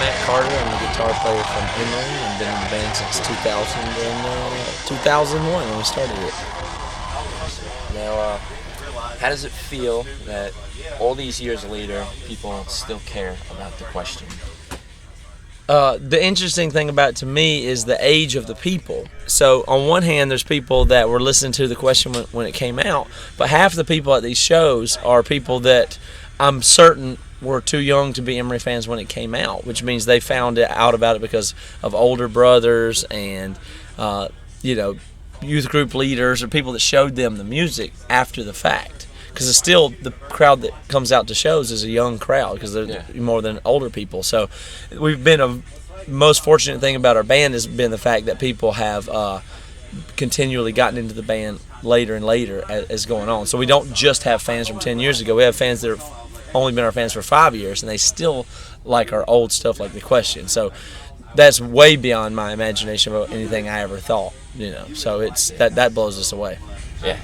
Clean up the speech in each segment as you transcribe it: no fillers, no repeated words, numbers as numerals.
Matt Carter. I'm the guitar player from Emery. I've been in the band since 2001 when we started it. Now, how does it feel that all these years later, people still care about the question? The interesting thing about it to me is the age of the people. So on one hand, there's people that were listening to the question when it came out, but half the people at these shows are people that I'm certain were too young to be Emery fans when it came out, which means they found out about it because of older brothers and youth group leaders or people that showed them the music after the fact. Because it's still the crowd that comes out to shows is a young crowd because they're more than older people. So we've been a most fortunate thing about our band has been the fact that people have continually gotten into the band later and later as going on. So we don't just have fans from 10 years ago. We have fans that have only been our fans for 5 years, and they still like our old stuff like The Question. So that's way beyond my imagination of anything I ever thought. So it's that blows us away. Yeah.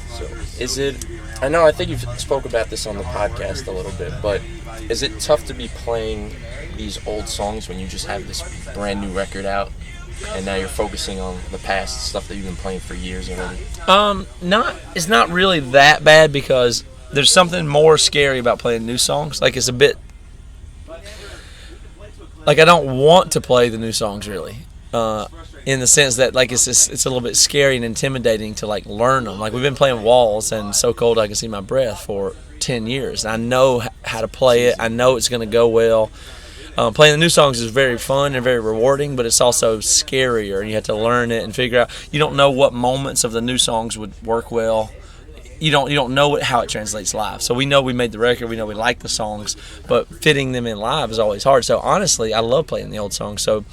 So is it? I think you've spoke about this on the podcast a little bit, but is it tough to be playing these old songs when you just have this brand new record out, and now you're focusing on the past stuff that you've been playing for years already? It's not really that bad because there's something more scary about playing new songs. Like it's a bit, like I don't want to play the new songs really. In the sense that like it's a little bit scary and intimidating to like learn them. Like we've been playing Walls and So Cold I Can See My Breath for 10 years. And I know how to play it. I know it's going to go well. Playing the new songs is very fun and very rewarding, but it's also scarier. And you have to learn it and figure out. You don't know what moments of the new songs would work well. You don't know how it translates live. So we know we made the record, we know we like the songs, but fitting them in live is always hard. So honestly, I love playing the old songs. So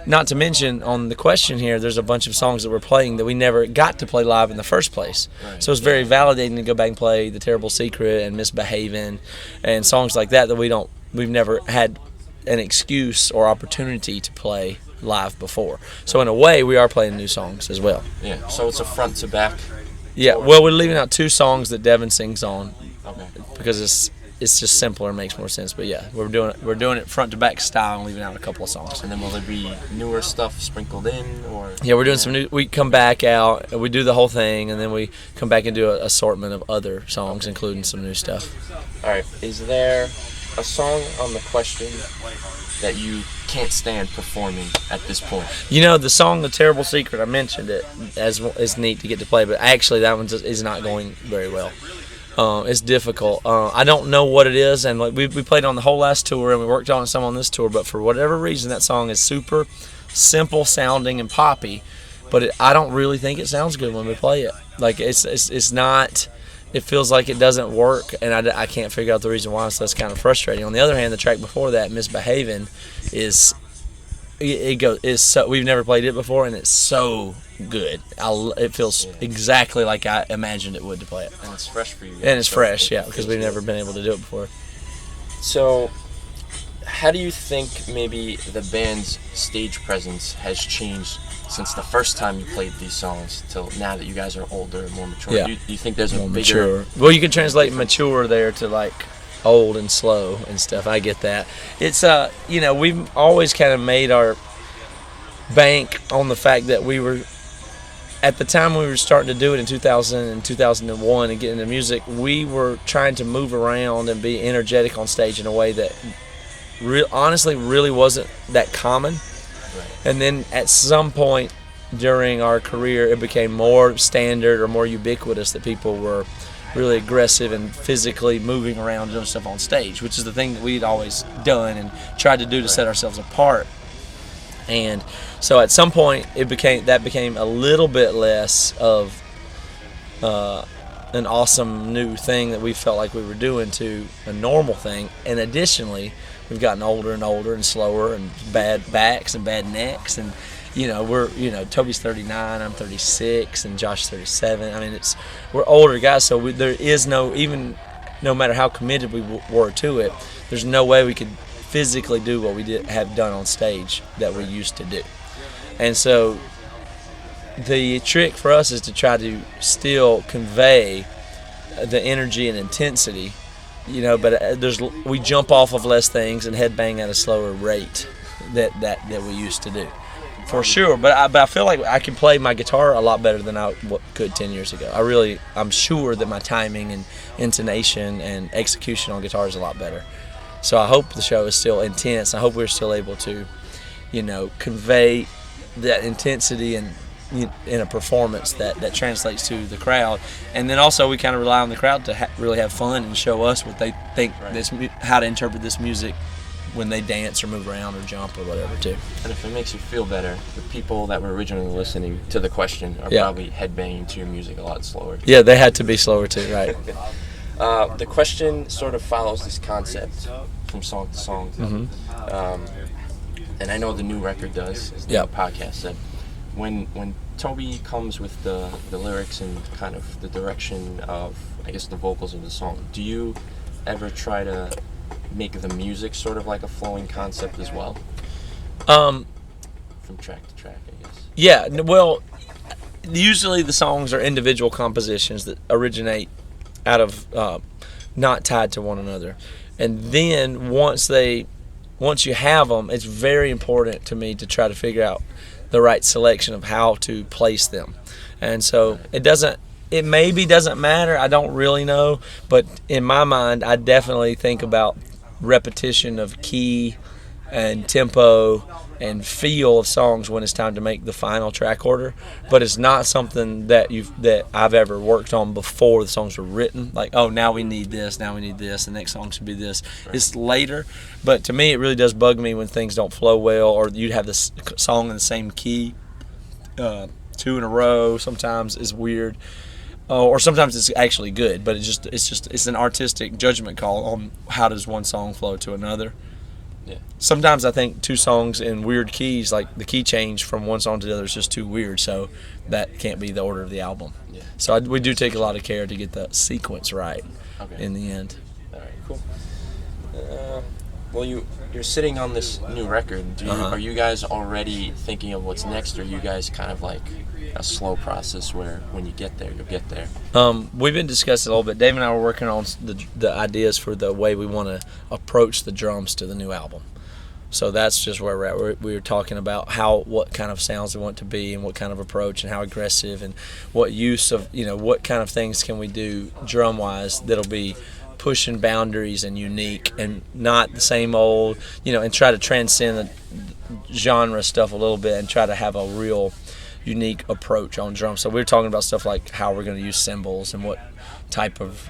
not to mention on the question here, there's a bunch of songs that we're playing that we never got to play live in the first place. Right. So it's very validating to go back and play The Terrible Secret and Misbehaving and songs like that we've never had an excuse or opportunity to play live before. So in a way, we are playing new songs as well. Yeah. So it's a front to back. Yeah, well, we're leaving out 2 songs that Devin sings on, okay, because it's just simpler and makes more sense. But yeah, we're doing it front to back style and leaving out a couple of songs. And then will there be newer stuff sprinkled in, or? Yeah, we're doing some new. We come back out, we do the whole thing, and then we come back and do an assortment of other songs, including some new stuff. All right, is there a song on the question that you can't stand performing at this point? The song "The Terrible Secret," I mentioned it as it's neat to get to play, but actually that one is not going very well. It's difficult. I don't know what it is, and like we played on the whole last tour, and we worked on some on this tour, but for whatever reason, that song is super simple sounding and poppy, but I don't really think it sounds good when we play it. Like it's not. It feels like it doesn't work, and I can't figure out the reason why, so that's kind of frustrating. On the other hand, the track before that, Misbehaving, is so we've never played it before, and it's so good. It feels exactly like I imagined it would to play it. And it's fresh for you guys. And it's fresh, yeah, because we've never been able to do it before. So, how do you think maybe the band's stage presence has changed since the first time you played these songs till now that you guys are older and more mature? Yeah. Do you think there's a bigger... Mature. Well, you can translate mature there to like old and slow and stuff. I get that. It's we've always kind of made our bank on the fact that we were, at the time we were starting to do it in 2000 and 2001 and get into music, we were trying to move around and be energetic on stage in a way that honestly really wasn't that common. Right. And then at some point during our career, it became more standard or more ubiquitous that people were really aggressive and physically moving around doing stuff on stage, which is the thing that we'd always done and tried to do to set ourselves apart. And so at some point that became a little bit less of an awesome new thing that we felt like we were doing to a normal thing. And additionally, we've gotten older and older and slower and bad backs and bad necks, and Toby's 39, I'm 36, and Josh's 37. I mean, we're older guys, so there is no matter how committed we were to it, there's no way we could physically do what we have done on stage that we used to do. And so the trick for us is to try to still convey the energy and intensity but we jump off of less things and headbang at a slower rate that we used to do, for sure. But I feel like I can play my guitar a lot better than I could 10 years ago. I'm sure that my timing and intonation and execution on guitar is a lot better. So I hope the show is still intense. I hope we're still able to, convey that intensity and in a performance that translates to the crowd. And then also we kind of rely on the crowd to really have fun and show us what they think how to interpret this music when they dance or move around or jump or whatever too. And if it makes you feel better, the people that were originally listening to the question are probably headbanging to your music a lot slower. Yeah, they had to be slower too, right? The question sort of follows this concept from song to song. Mm-hmm. And I know the new record does, as the podcast said. When Toby comes with the lyrics and kind of the direction of, I guess, the vocals of the song, do you ever try to make the music sort of like a flowing concept as well? From track to track, I guess. Yeah, well, usually the songs are individual compositions that originate out of not tied to one another. And then once you have them, it's very important to me to try to figure out the right selection of how to place them. And so it maybe doesn't matter, I don't really know, but in my mind I definitely think about repetition of key and tempo and feel of songs when it's time to make the final track order. But it's not something that I've ever worked on before the songs were written, like, oh, now we need this, the next song should be this. Right. It's later, but to me it really does bug me when things don't flow well, or you'd have this song in the same key 2 in a row sometimes is weird. Or sometimes it's actually good, but it's an artistic judgment call on how does one song flow to another. Yeah. Sometimes I think 2 songs in weird keys, like the key change from one song to the other, is just too weird, so that can't be the order of the album. Yeah. So we do take a lot of care to get the sequence right in the end. All right, cool. Well, you're sitting on this new record. Are you guys already thinking of what's next, or are you guys kind of like a slow process where when you get there, you'll get there? We've been discussing a little bit. Dave and I were working on the ideas for the way we want to approach the drums to the new album. So that's just where we're at. We were talking about what kind of sounds we want to be and what kind of approach and how aggressive and what use of, what kind of things can we do drum-wise that'll be pushing boundaries and unique and not the same old, and try to transcend the genre stuff a little bit and try to have a real unique approach on drums. So we were talking about stuff like how we're going to use cymbals and what type of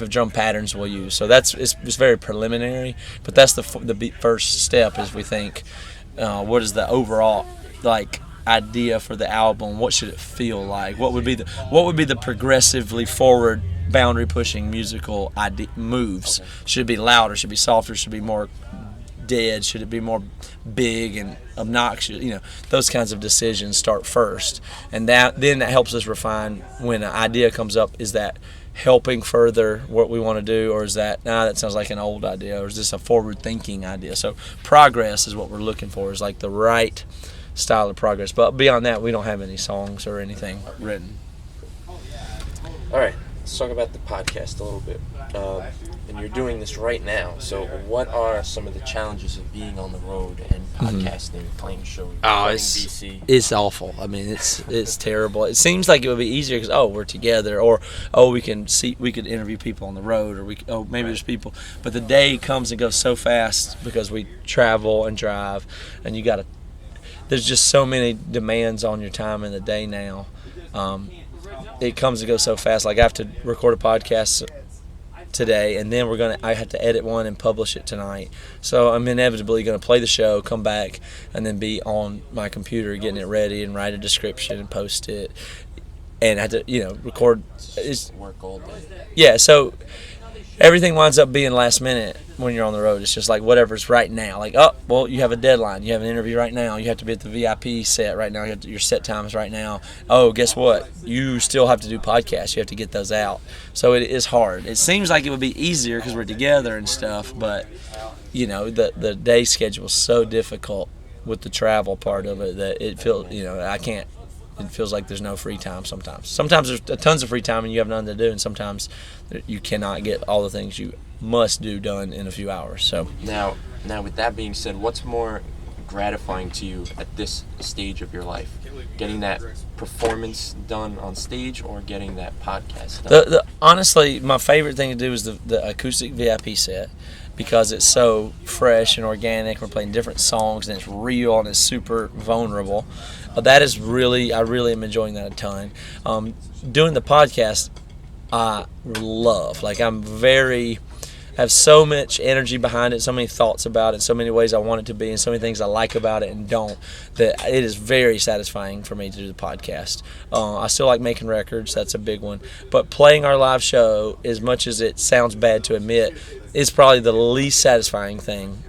drum patterns we'll use. So it's very preliminary, but that's the first step. Is we think what is the overall idea for the album? What should it feel like? What would be the progressively forward boundary pushing musical moves? Okay. Should it be louder? Should it be softer? Should it be more dead? Should it be more big and obnoxious? Those kinds of decisions start first, and then that helps us refine when an idea comes up. Is that helping further what we want to do, or is that that sounds like an old idea, or is this a forward-thinking idea? So progress is what we're looking for, is like the right style of progress. But beyond that, we don't have any songs or anything written. All right, let's talk about the podcast a little bit. And you're doing this right now. So what are some of the challenges of being on the road and podcasting, playing shows? It's awful. I mean, it's terrible. It seems like it would be easier because we're together, or we could interview people on the road, or maybe there's people. But the day comes and goes so fast because we travel and drive, and there's just so many demands on your time in the day now. It comes and goes so fast. Like I have to record a podcast today, and then I have to edit one and publish it tonight. So I'm inevitably going to play the show, come back, and then be on my computer getting it ready and write a description and post it. And I have to, record. Work all day. Yeah, so everything winds up being last minute when you're on the road. It's just like whatever's right now. Like, you have a deadline. You have an interview right now. You have to be at the VIP set right now. Your set times right now. Oh, guess what? You still have to do podcasts. You have to get those out. So it is hard. It seems like it would be easier because we're together and stuff, but, the day schedule is so difficult with the travel part of it that it feels, I can't. it feels like there's no free time sometimes there's tons of free time and you have nothing to do, and sometimes you cannot get all the things you must do done in a few hours. So now with that being said, what's more gratifying to you at this stage of your life, getting that performance done on stage or getting that podcast done? Honestly, my favorite thing to do is the acoustic VIP set, because it's so fresh and organic. We're playing different songs and it's real and it's super vulnerable. That is really, I really am enjoying that a ton. Doing the podcast, I love. Like, I have so much energy behind it, so many thoughts about it, so many ways I want it to be, and so many things I like about it and don't, that it is very satisfying for me to do the podcast. I still like making records. That's a big one. But playing our live show, as much as it sounds bad to admit, is probably the least satisfying thing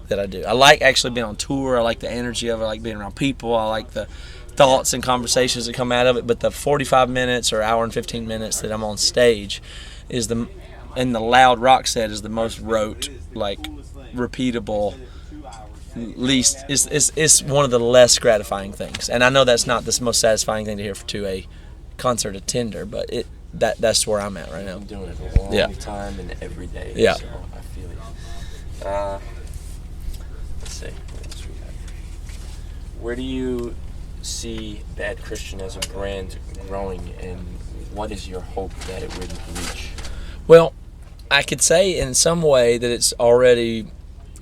that I do. I like actually being on tour. I like the energy of it. I like being around people. I like the thoughts and conversations that come out of it. But the 45 minutes or hour and 15 minutes that I'm on stage and the loud rock set is the most rote, like, repeatable, least, it's one of the less gratifying things. And I know that's not the most satisfying thing to hear to a concert attender, but that's where I'm at right now. I'm doing it a long time and every day. Yeah. So I feel you. Let's see. What else we have? Where do you see Bad Christian as a brand growing, and what is your hope that it would reach? Well, I could say in some way that it's already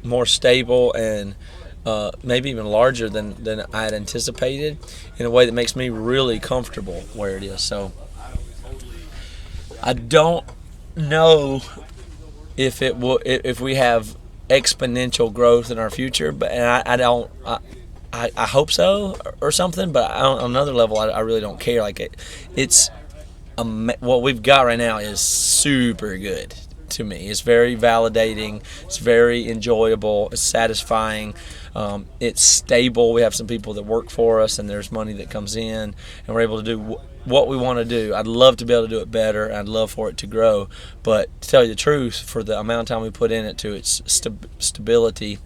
more stable and maybe even larger than I had anticipated, in a way that makes me really comfortable where it is. So I don't know if we have exponential growth in our future, but I hope so or something. But on another level, I really don't care. Like it's what we've got right now is super good to me. It's very validating. It's very enjoyable. It's satisfying. It's stable. We have some people that work for us, and there's money that comes in, and we're able to do what we want to do. I'd love to be able to do it better. I'd love for it to grow. But to tell you the truth, for the amount of time we put in it, to its stability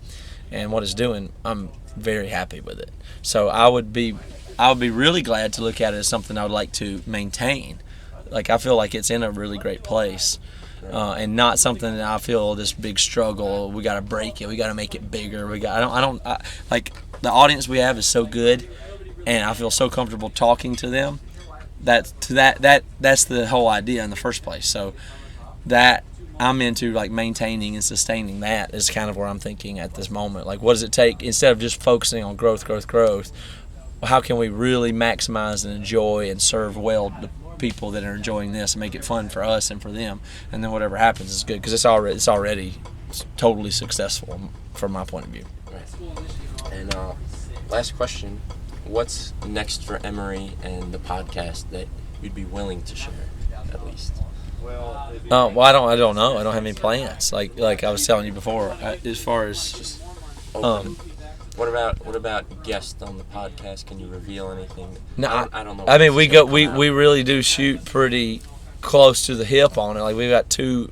and what it's doing, I'm very happy with it. So I would be really glad to look at it as something I would like to maintain. Like, I feel like it's in a really great place, and not something that I feel this big struggle. We got to break it. We got to make it bigger. Like, the audience we have is so good, and I feel so comfortable talking to them. That's the whole idea in the first place. So that I'm into, like, maintaining and sustaining that is kind of where I'm thinking at this moment. Like, what does it take, instead of just focusing on growth, how can we really maximize and enjoy and serve well the people that are enjoying this and make it fun for us and for them, and then whatever happens is good, because it's already totally successful from my point of view. Right. And last question, what's next for Emery and the podcast that you'd be willing to share, at least? Well, I don't know. I don't have any plans. Like I was telling you before, as far as just open. What about guests on the podcast? Can you reveal anything? No, I don't know. I mean, we really do shoot pretty close to the hip on it. Like, we've got 2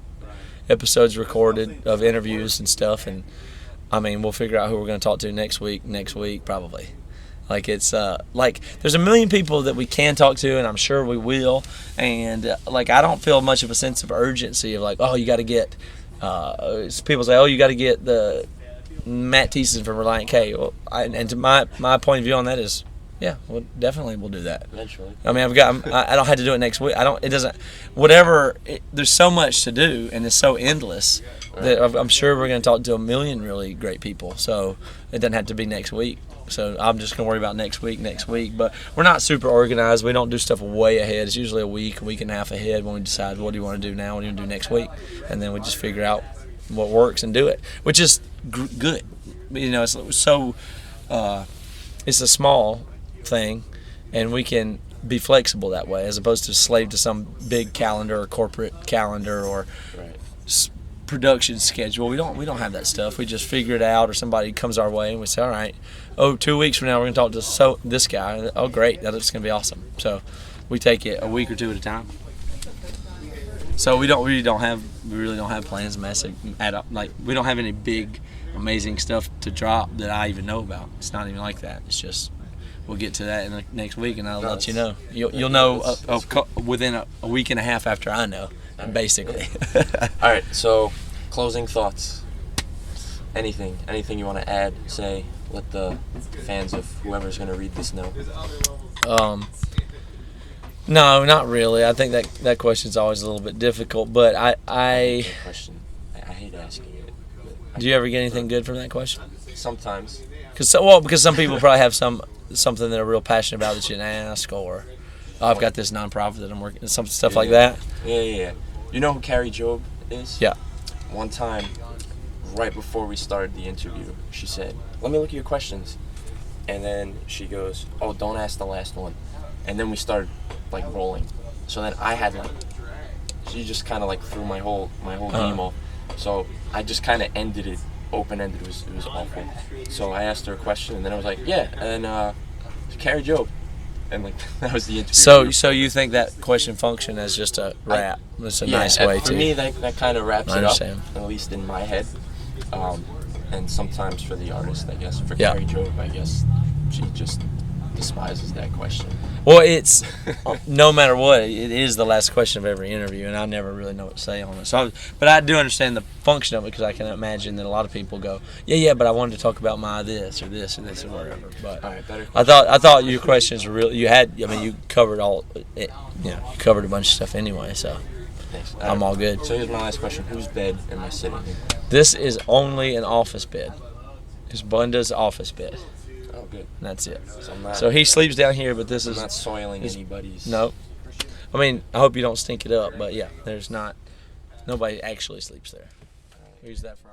episodes recorded of interviews and stuff, and I mean, we'll figure out who we're going to talk to next week probably. Like, it's like, there's a million people that we can talk to, and I'm sure we will. And like, I don't feel much of a sense of urgency of, like, oh, you got to get. People say, oh, you got to get the Matt Thiessen from Reliant K. Well, and to my point of view on that is, yeah, well, definitely we'll do that eventually. I mean, I don't have to do it next week. There's so much to do, and it's so endless that I'm sure we're going to talk to a million really great people. So it doesn't have to be next week. So I'm just going to worry about next week. But we're not super organized. We don't do stuff way ahead. It's usually a week and a half ahead when we decide what do you want to do now, what do you want to do next week, and then we just figure out what works and do it, which is good. You know, it's so it's a small thing, and we can be flexible that way, as opposed to slave to some big calendar or corporate calendar or production schedule. We don't have that stuff. We just figure it out, or somebody comes our way and we say, all right, 2 weeks from now we're going to talk to this guy. Oh, great, that's going to be awesome. So we take it a week or 2 at a time. So we really don't have plans massive add up. Like, we don't have any big amazing stuff to drop that I even know about. It's not even like that. It's just we'll get to that in the next week, and I'll let you know. You'll know within a week and a half after I know, basically. All right. So, closing thoughts. Anything you want to add? Say, let the fans of whoever's going to read this know. No, not really. I think that question's always a little bit difficult, but I Question. I hate asking it. Do you ever get anything good from that question? Sometimes. Because some people probably have something that they're real passionate about that you didn't ask, or I've got this nonprofit that I'm working, some stuff like that. Yeah. You know who Carrie Job is? Yeah. One time, right before we started the interview, she said, "Let me look at your questions," and then she goes, "Oh, don't ask the last one," and then we started like rolling. So then I had she just kind of like threw my whole game off. So I just kind of ended it open-ended. It was awful. So I asked her a question, and then I was like, "Yeah," and Carrie Job, and like that was the interview. So you think that question functioned as just a wrap? It's a nice way to. For me, that kind of wraps it up, at least in my head. And sometimes for the artist, I guess. For Carrie Job, I guess she just despises that question. Well, it's no matter what, it is the last question of every interview, and I never really know what to say on it. But I do understand the function of it, because I can imagine that a lot of people go, yeah, but I wanted to talk about my this or this or this or whatever. But all right, better I thought your questions were real. You covered you covered a bunch of stuff anyway, so. Thanks. I'm all good. So here's my last question: whose bed am I sitting in? This is only an office bed. It's Bunda's office bed. Oh, good. And that's it. So, so he sleeps down here, but this I'm is not soiling anybody's. No. I mean, I hope you don't stink it up, but yeah, there's not. Nobody actually sleeps there. We use that for.